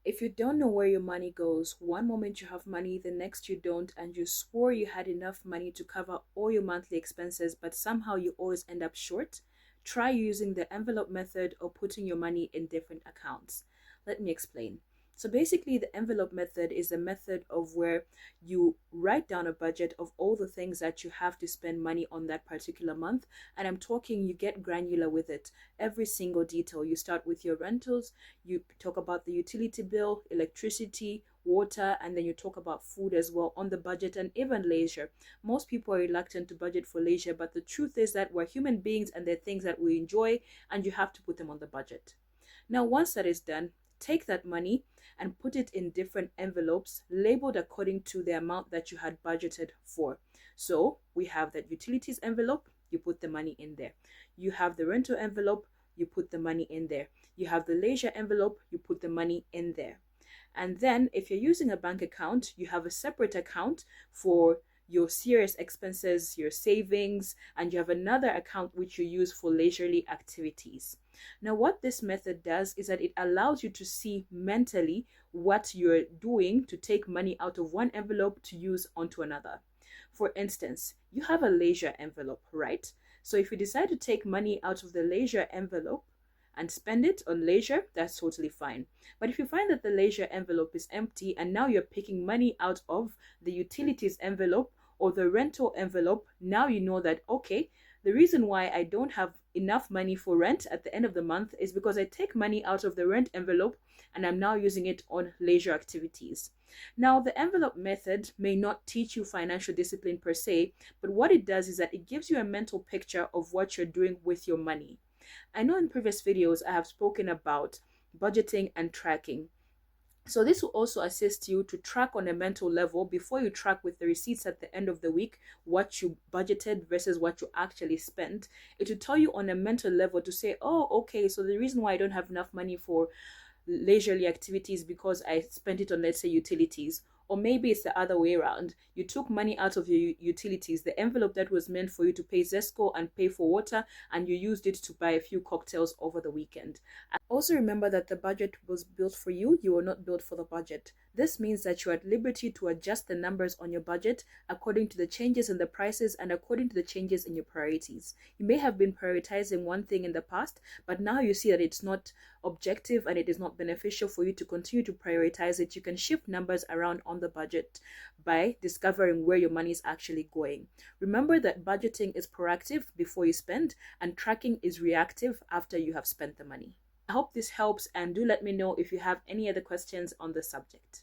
If you don't know where your money goes, one moment you have money, the next you don't, and you swore you had enough money to cover all your monthly expenses, but somehow you always end up short, try using the envelope method or putting your money in different accounts. Let me explain. So basically, the envelope method is a method of where you write down a budget of all the things that you have to spend money on that particular month. And I'm talking, you get granular with it. Every single detail. You start with your rentals, you talk about the utility bill, electricity, water, and then you talk about food as well on the budget, and even leisure. Most people are reluctant to budget for leisure, but the truth is that we're human beings and there are things that we enjoy, and you have to put them on the budget. Now, once that is done, take that money and put it in different envelopes labeled according to the amount that you had budgeted for. So we have that utilities envelope, you put the money in there. You have the rental envelope, you put the money in there. You have the leisure envelope, you put the money in there. And then if you're using a bank account, you have a separate account for your serious expenses, your savings, and you have another account which you use for leisurely activities. Now, what this method does is that it allows you to see mentally what you're doing to take money out of one envelope to use onto another. For instance, you have a leisure envelope, right? So if you decide to take money out of the leisure envelope and spend it on leisure, that's totally fine. But if you find that the leisure envelope is empty and now you're picking money out of the utilities envelope or the rental envelope, now you know that, okay, the reason why I don't have enough money for rent at the end of the month is because I take money out of the rent envelope and I'm now using it on leisure activities. Now, the envelope method may not teach you financial discipline per se, but what it does is that it gives you a mental picture of what you're doing with your money. I know in previous videos I have spoken about budgeting and tracking. So this will also assist you to track on a mental level before you track with the receipts at the end of the week what you budgeted versus what you actually spent. It will tell you on a mental level to say, oh, okay, so the reason why I don't have enough money for leisurely activities because I spent it on, let's say, utilities. Or maybe it's the other way around. You took money out of your utilities, the envelope that was meant for you to pay Zesco and pay for water, and you used it to buy a few cocktails over the weekend. Also remember that the budget was built for you. You were not built for the budget. This means that you are at liberty to adjust the numbers on your budget according to the changes in the prices and according to the changes in your priorities. You may have been prioritizing one thing in the past, but now you see that it's not objective and it is not beneficial for you to continue to prioritize it. You can shift numbers around on the budget by discovering where your money is actually going. Remember that budgeting is proactive before you spend and tracking is reactive after you have spent the money. I hope this helps, and do let me know if you have any other questions on the subject.